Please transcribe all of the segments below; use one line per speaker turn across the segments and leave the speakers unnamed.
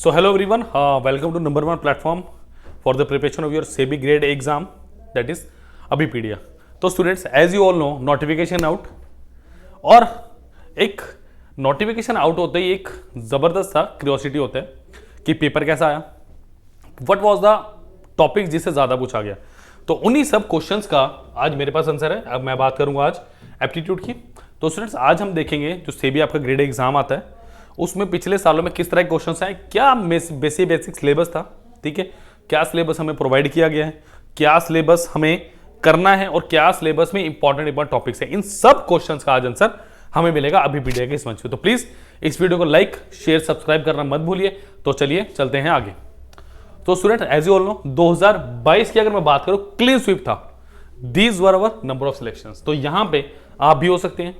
So hello everyone, welcome to number one platform for the preparation of your SEBI grade A exam, that is Abhipedia. तो students as you all know notification out, और एक notification out होते ही एक ज़बरदस्त सा curiosity होता है कि पेपर कैसा आया, व्हाट वाज द टॉपिक जिससे ज़्यादा पूछा गया। तो उन्हीं सब क्वेश्चंस का आज मेरे पास आंसर है। अब मैं बात करूंगा आज एप्टीट्यूड की। तो स्टूडेंट्स आज हम देखेंगे जो सेबी आपका ग्रेड एग्जाम आता है उसमें पिछले सालों में किस तरह के क्वेश्चंस आए, क्या बेसिक सिलेबस था, ठीक है, क्या सिलेबस हमें प्रोवाइड किया गया है, क्या सिलेबस हमें करना है और क्या सिलेबस में इंपॉर्टेंट टॉपिक्स है। इन सब क्वेश्चंस का आज आंसर हमें मिलेगा अभिपीडिया के इस मंच पे। तो प्लीज इस वीडियो को लाइक शेयर सब्सक्राइब करना मत भूलिए। तो चलिए चलते हैं आगे। तो student as you all know 2022 की अगर मैं बात करूं क्लीन स्वीप था। These were our number of selections. तो यहां पे आप भी हो सकते हैं।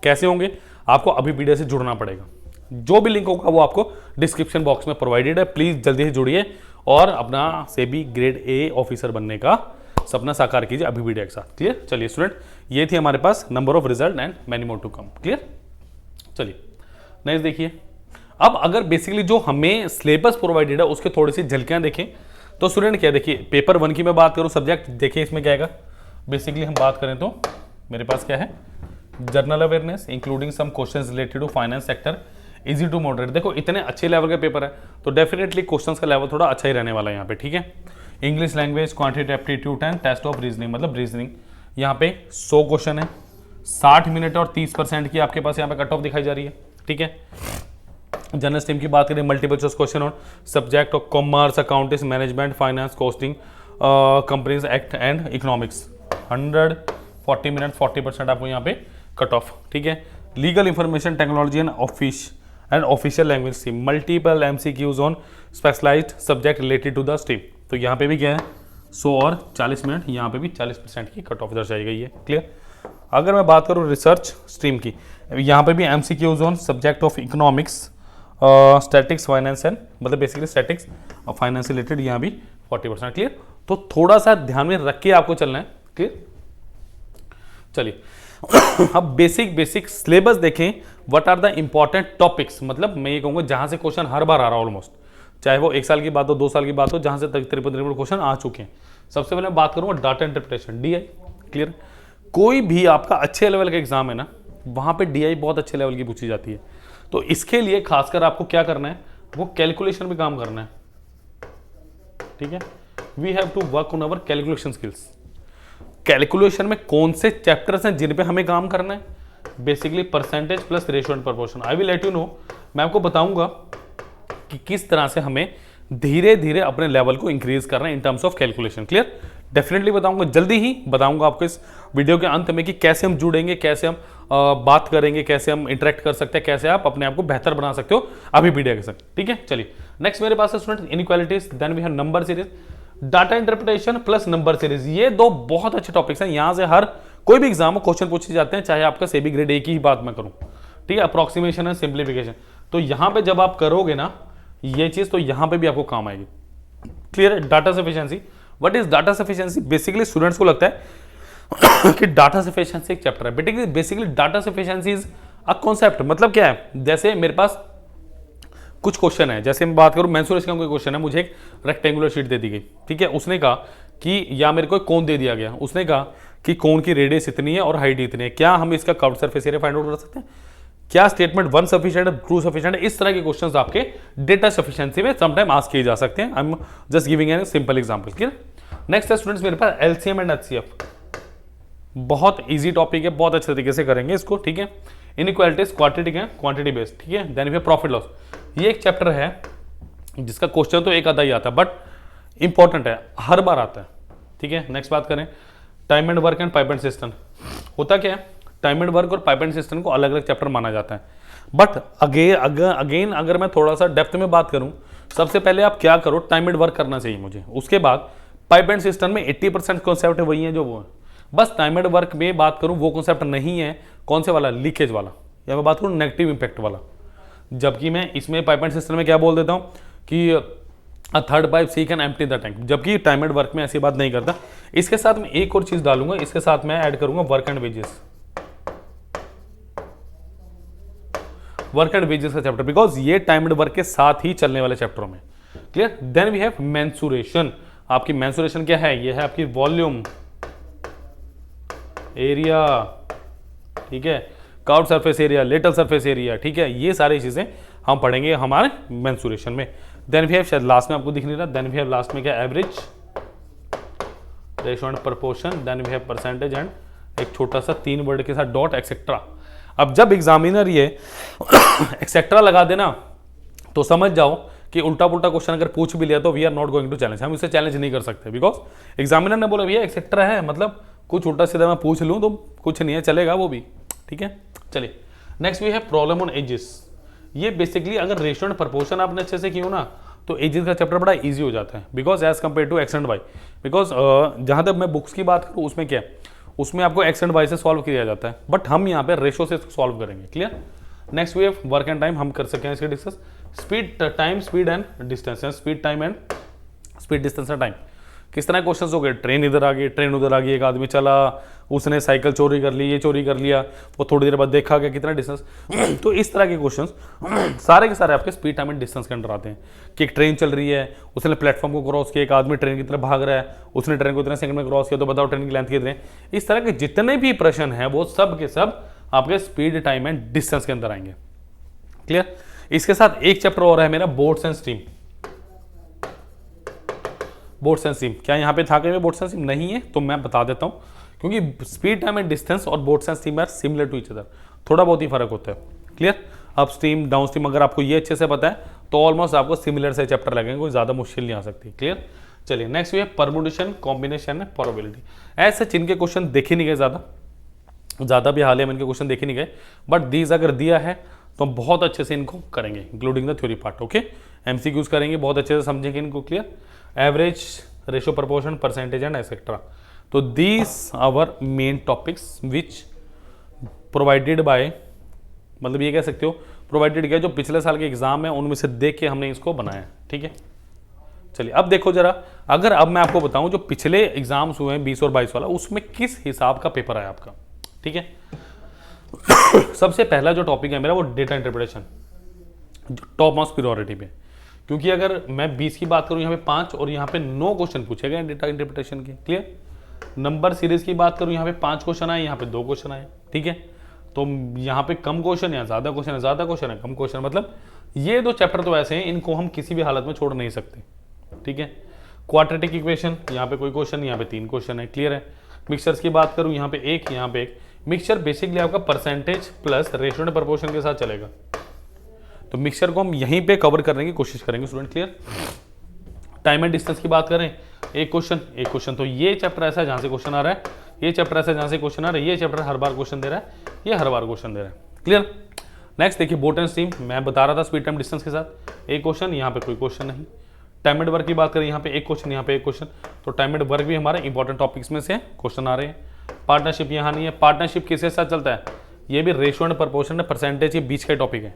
कैसे होंगे? आपको अभिपीडिया से जुड़ना पड़ेगा। जो भी लिंक होगा वो आपको डिस्क्रिप्शन बॉक्स में प्रोवाइडेड है। प्लीज जल्दी से जुड़िए और अपना सेबी ग्रेड ए ऑफिसर बनने का सपना साकार कीजिए अभिपीडिया के साथ। क्लियर? चलिए स्टूडेंट, ये थी हमारे पास number of result and many more to come. Clear? चलिए नेक्स्ट देखिए। अब अगर बेसिकली जो हमें सिलेबस प्रोवाइडेड है उसके थोड़ी सी झलकियां देखें तो स्टूडेंट क्या देखिए, पेपर 1 की मैं बात करूं सब्जेक्ट देखिए इसमें क्या आएगा। बेसिकली हम बात करें तो मेरे पास क्या है, general awareness including some questions related to finance sector, easy to moderate. देखो इतने अच्छे लेवल का पेपर है तो डेफिनेटली क्वेश्चंस का लेवल थोड़ा अच्छा ही रहने वाला है यहाँ पे, ठीक है। English language, quantity aptitude and test of reasoning, मतलब रीजनिंग यहाँ पे 100 क्वेश्चन है, 60 मिनट और 30% की आपके पास यहाँ पे कट ऑफ दिखाई जा रही है, ठीक है। जनरल स्ट्रीम की बात करें, multiple choice question on subject of commerce, accounting, management, finance, costing, companies act and economics, 140 minute 40% आपको यहाँ पे कट ऑफ, ठीक है। Legal information technology and official language stream, multiple MCQs on specialized subject related to the stream. तो यहाँ पे भी क्या है 100 और 40 मिनट, यहाँ पे भी 40% की कट ऑफ दर्शाई गई है। क्लियर? अगर मैं बात करूँ रिसर्च स्ट्रीम की, यहाँ पे भी MCQs on subject of economics, statics, finance and मतलब बेसिकली स्टैटिक्स और फाइनेंस रिलेटेड, यहाँ भी 40%। क्लियर? तो थोड़ा सा ध्यान में रख के आपको चलना है। क्लियर? चलिए अब बेसिक सिलेबस देखें। What are the important topics, मतलब मैं ये कहूँगा जहाँ से क्वेश्चन हर बार आ रहा है ऑलमोस्ट, चाहे वो 1 साल की बात हो 2 साल की बात हो, जहाँ से 53 क्वेश्चन आ चुके हैं। सबसे पहले मैं बात करूँगा डाटा इंटरप्रिटेशन, डीआई। क्लियर? कोई भी आपका अच्छे लेवल का एग्जाम है ना, वहाँ पे डीआई बहुत अच्छे लेवल की पूछी जाती है। तो इसके लिए खासकर आपको क्या करना है, वो कैलकुलेशन में काम करना है, ठीक है। We have to work on our calculation skills. Calculation में कौन से चैप्टर्स हैं जिन पे हमें काम करना है, basically percentage plus ratio and proportion. I will let you know, मैं आपको बताऊंगा कि किस तरह से हमें धीरे धीरे अपने लेवल को इंक्रीज करना है in terms of calculation. Clear? Definitely बताऊंगा, जल्दी ही बताऊंगा आपको इस वीडियो के अंत में कि कैसे हम जुड़ेंगे, कैसे हम बात करेंगे, कैसे हम इंटरेक्ट कर सकते हैं, कैसे आप अपने आप को बेहतर बना सकते हो अभिपीडिया के साथ, ठीक है। चलिए नेक्स्ट मेरे पास है student inequalities, then we have number series, data interpretation plus number series. ये दो बहुत अच्छे टॉपिक्स हैं। यहां से हर कोई भी एग्जाम में क्वेश्चन पूछे जाते हैं, चाहे आपका सेबी ग्रेड ए की ही बात मैं करूं, ठीक है। अप्रोक्सीमेशन है, सिंप्लीफिकेशन, तो यहां पे जब आप करोगे ना ये चीज तो यहां पे भी आपको काम आएगी। Clear? Data sufficiency, what is data sufficiency? Basically students को लगता है कि डाटा सफिशिएंसी एक चैप्टर है। Basically data sufficiency is a concept. मतलब क्या है, जैसे मेरे पास कुछ क्वेश्चन है, जैसे मैं बात करूं मेंसुरेशन का कोई क्वेश्चन है, मुझे एक रेक्टेंगुलर शीट दे दी गई, ठीक है। उसने कहा कि या मेरे को कोन दे दिया गया, उसने कहा कि कोन की रेडियस इतनी है और हाइट इतनी है, क्या हम इसका curved surface area find out कर सकते हैं? क्या स्टेटमेंट 1 सफिशिएंट है, 2 सफिशिएंट है? इस तरह के क्वेश्चंस आपके डेटा सफिशिएंसी में समटाइम आस्क किए जा सकते हैं। I am just giving an simple example. Clear? Next है स्टूडेंट्स मेरे पास एलसीएम एंड एचसीएफ। बहुत इजी टॉपिक है, बहुत अच्छे तरीके से करेंगे इसको, ठीक है। इनइक्वालिटीज क्वांटिटी बेस्ड, ठीक है। देन फिर प्रॉफिट लॉस, ये एक चैप्टर है जिसका क्वेश्चन तो एक आधा ही आता है बट इंपॉर्टेंट है, हर बार आता है, ठीक है। नेक्स्ट बात करें time and work and pipe and system. होता क्या है, टाइम एंड वर्क और पाइप एंड सिस्टम को अलग अलग चैप्टर माना जाता है, बट अगेन अगर मैं थोड़ा सा डेप्थ में बात करूं, सबसे पहले आप क्या करो, टाइम एंड वर्क करना चाहिए मुझे। उसके बाद पाइप एंड सिस्टम में 80% कॉन्सेप्ट वही है जो वो है। बस टाइम एंड वर्क में बात करूं वो कॉन्सेप्ट नहीं है, कौन से वाला, लीकेज वाला, या मैं बात करूं नेगेटिव इंपैक्ट वाला। जबकि मैं इसमें पाइप एंड सिस्टम में क्या बोल देता हूं कि a third pipe C can empty the tank, जबकि टाइम एंड वर्क में ऐसी बात नहीं करता। इसके साथ में एक और चीज डालूंगा, इसके साथ मैं ऐड करूंगा work and wages. Work and wages का चैप्टर, बिकॉज ये टाइम एंड वर्क के साथ ही चलने वाले चैप्टरों में। Clear. Then we have mensuration. आपकी मेंसुरेशन क्या है? ये है आपकी वॉल्यूम, एरिया, ठीक है, curved surface area, lateral surface area, ठीक है, ये सारी चीजें हम पढ़ेंगे हमारे मेंसुरेशन में। देन वी हैव, शायद लास्ट में आपको दिख नहीं रहा, देन वी हैव लास्ट में क्या? Average, ratio and proportion, then we have percentage and एक छोटा सा 3 वर्ड के साथ डॉट एक्सेट्रा। अब जब एग्जामिनर ये एक्सेट्रा लगा देना तो समझ जाओ कि उल्टा पुल्टा क्वेश्चन अगर पूछ भी लिया तो we are not going to challenge, हम इसे चैलेंज नहीं कर सकते, बिकॉज एग्जामिनर ने बोला भैया एक्सेट्रा है, मतलब कुछ उल्टा सीधा मैं पूछ लूँ तो कुछ नहीं है, चलेगा वो भी, ठीक है। चलिए नेक्स्ट वी है प्रॉब्लम ऑन एजेस। ये बेसिकली अगर रेशियो एंड प्रोपोर्शन आपने अच्छे से की हो ना तो एजेस का चैप्टर बड़ा इजी हो जाता है, because as compare to X and Y. Because जहां तक मैं बुक्स की बात करूँ उसमें क्या है, उसमें आपको एक्स एंड वाई से सॉल्व किया जाता है, बट हम यहाँ पे रेशियो से सॉल्व करेंगे। Clear. Next we have work and time, हम कर सकते हैं इसके discuss. Speed time, speed and distance, speed time and speed distance and time. किस तरह क्वेश्चन हो गए? ट्रेन इधर आ गई, ट्रेन उधर आ गई, एक आदमी चला, उसने साइकिल चोरी कर ली, ये चोरी कर लिया, वो थोड़ी देर बाद देखा गया कितना डिस्टेंस। तो इस तरह के क्वेश्चंस सारे के सारे आपके स्पीड टाइम एंड डिस्टेंस के अंदर आते हैं कि एक ट्रेन चल रही है, उसने प्लेटफॉर्म को क्रॉस किया, एक आदमी ट्रेन की तरफ भाग रहा है, उसने ट्रेन को इतने सेकंड में क्रॉस किया, तो बताओ ट्रेन की लेंथ कितनी है। इस तरह के जितने भी प्रश्न है वो सब के सब आपके स्पीड टाइम एंड डिस्टेंस के अंदर आएंगे। क्लियर। इसके साथ एक चैप्टर और है मेरा, boards and stream. Boards and stream, क्या यहाँ पे था कि बोर्ड्स एंड स्ट्रीम नहीं है तो मैं बता देता हूँ, क्योंकि स्पीड टाइम एंड डिस्टेंस और boats and stream are similar to each other, थोड़ा बहुत ही फर्क होता है। Clear. Upstream downstream अगर आपको ये अच्छे से पता है तो ऑलमोस्ट आपको सिमिलर से चैप्टर लगेंगे, कोई ज्यादा मुश्किल नहीं आ सकती। क्लियर। चलिए नेक्स्ट ये परमुटेशन, कॉम्बिनेशन एंड प्रोबेबिलिटी। ऐसे जिनके क्वेश्चन देखे नहीं गए, ज्यादा भी हाल में इनके क्वेश्चन देखे नहीं गए, बट दीज अगर दिया है तो हम बहुत अच्छे से इनको करेंगे, including the theory part. Okay, MCQs करेंगे, बहुत अच्छे से समझेंगे इनको। Clear. Average, ratio proportion, percentage and etcetera. तो these our main topics which provided by, मतलब ये कह सकते हो प्रोवाइडेड किया जो पिछले साल के एग्जाम है उनमें से देख के हमने इसको बनाया। ठीक है। चलिए अब देखो जरा, अगर अब मैं आपको बताऊं जो पिछले एग्जाम्स हुए हैं 20 और 22 वाला, उसमें किस हिसाब का पेपर आया आपका। ठीक है। सबसे पहला जो टॉपिक है मेरा वो data interpretation, top most priority पे, क्योंकि अगर मैं 20 की बात करूं यहाँ पे 5 और यहाँ पे 9 क्वेश्चन पूछे गए डेटा इंटरप्रिटेशन के। क्लियर। नंबर सीरीज की बात करूं यहाँ पे 5 क्वेश्चन आए, यहाँ पे 2 क्वेश्चन आए। ठीक है। तो यहाँ पे कम क्वेश्चन या ज्यादा क्वेश्चन है, ज्यादा क्वेश्चन है कम क्वेश्चन, मतलब ये दो चैप्टर तो ऐसे हैं इनको हम किसी भी हालत में छोड़ नहीं सकते। ठीक है। क्वाड्रेटिक इक्वेशन, यहाँ पे कोई क्वेश्चन, यहाँ पे 3 क्वेश्चन है। क्लियर है। मिक्सचर्स की बात करूं यहाँ पे 1, यहाँ पे 1। मिक्सचर बेसिकली आपका percentage plus ratio and proportion के साथ चलेगा, तो मिक्सचर को हम यहीं पे कवर करने की कोशिश करेंगे student. Clear. Time and distance की बात करें, एक क्वेश्चन, तो ये चैप्टर ऐसा है जहां से क्वेश्चन आ रहा है, ये चैप्टर ऐसा है जहां से क्वेश्चन आ रहा है, ये चैप्टर हर बार क्वेश्चन दे रहा है, ये हर बार क्वेश्चन दे रहा है। क्लियर। नेक्स्ट देखिए बोट एंड स्ट्रीम, मैं बता रहा था स्पीड टाइम डिस्टेंस के साथ एक क्वेश्चन, यहाँ पे कोई क्वेश्चन नहीं। टाइम एंड वर्क की बात करें, यहाँ पे एक क्वेश्चन, यहाँ पे एक क्वेश्चन, तो टाइम एंड वर्क भी हमारे इंपॉर्टेंट टॉपिक्स में से क्वेश्चन आ रहे हैं। पार्टनरशिप यहाँ नहीं है, पार्टनरशिप किसके साथ चलता है, ये भी ratio and proportion and percentage के बीच का टॉपिक है।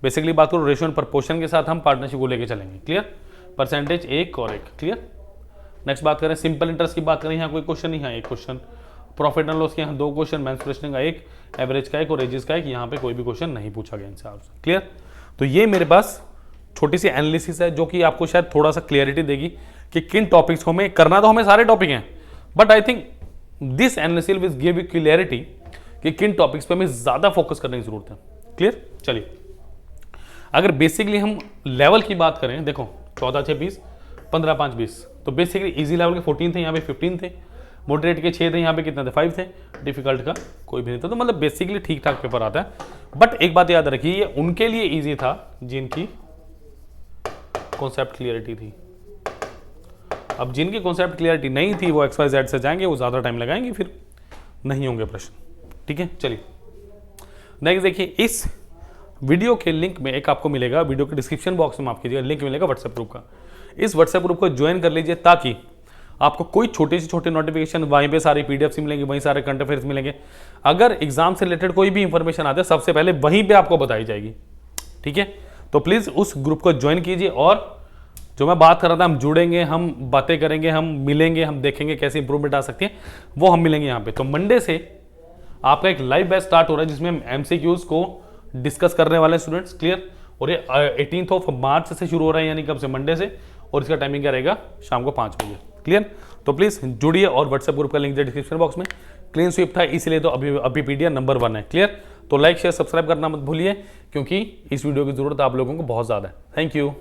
बेसिकली बात करो रेशियो एंड प्रोपोर्शन के साथ हम पार्टनरशिप को लेके चलेंगे। क्लियर। परसेंटेज 1 और 1। क्लियर। नेक्स्ट बात करें सिंपल इंटरेस्ट की बात करें, यहाँ कोई क्वेश्चन नहीं है, एक क्वेश्चन। प्रॉफिट एंड लॉस के यहाँ 2 क्वेश्चन, मेंसुरेशन का 1, एवरेज का 1 और एजेस का 1, यहाँ पे कोई भी क्वेश्चन नहीं पूछा गया इनसे आपसे। क्लियर। तो ये मेरे पास छोटी सी एनालिसिस है जो कि आपको शायद थोड़ा सा क्लियरिटी देगी कि किन टॉपिक्स को हमें करना, तो हमें सारे टॉपिक हैं, but I think this analysis will give you clarity कि किन टॉपिक्स पे हमें ज्यादा फोकस करने की जरूरत है। क्लियर। चलिए अगर बेसिकली हम लेवल की बात करें, देखो 14 6 20, 15 5 20, तो बेसिकली इजी लेवल के 14 थे, यहाँ पे 15 थे, मॉडरेट के 6 थे, यहाँ पे कितने थे 5 थे, डिफिकल्ट का कोई भी नहीं था, तो मतलब बेसिकली ठीक ठाक पेपर आता है। बट एक बात याद रखिए, ये उनके लिए इजी था जिनकी कॉन्सेप्ट क्लियरिटी थी। अब जिनकी कॉन्सेप्ट क्लियरिटी नहीं थी वो XYZ से जाएंगे, वो ज्यादा टाइम लगाएंगे, फिर नहीं होंगे प्रश्न। ठीक है। चलिए नेक्स्ट देखिए, इस वीडियो के लिंक में एक आपको मिलेगा, वीडियो के डिस्क्रिप्शन बॉक्स में माफ कीजिएगा, लिंक मिलेगा व्हाट्सएप ग्रुप का। इस व्हाट्सएप ग्रुप को ज्वाइन कर लीजिए ताकि आपको कोई छोटे से छोटे नोटिफिकेशन, वहीं पे सारी पीडीएफ मिलेंगे, वहीं सारे करंट अफेयर्स मिलेंगे। अगर एग्जाम से रिलेटेड कोई भी इंफॉर्मेशन आते है सबसे पहले वहीं पे आपको बताई जाएगी। ठीक है। तो प्लीज उस ग्रुप को ज्वाइन कीजिए, और जो मैं बात कर रहा था, हम जुड़ेंगे, हम बातें करेंगे, हम मिलेंगे, हम देखेंगे कैसे इंप्रूवमेंट आ सकती है, वो हम मिलेंगे यहाँ पे। तो मंडे से आपका एक लाइव बैच स्टार्ट हो रहा है जिसमें हम MCQs को डिस्कस करने वाले हैं स्टूडेंट्स, क्लियर। और ये 18 मार्च से शुरू हो रहा है, यानी कब से, मंडे से, और इसका टाइमिंग क्या रहेगा, शाम को 5 बजे, क्लियर। तो प्लीज़ जुड़िए, और व्हाट्सएप ग्रुप का लिंक है डिस्क्रिप्शन बॉक्स में। क्लीन स्वीप था इसलिए तो अबीपीडिया नंबर 1 है, क्लियर। तो लाइक शेयर सब्सक्राइब करना मत भूलिए, क्योंकि इस वीडियो की जरूरत आप लोगों को बहुत ज़्यादा है। Thank you.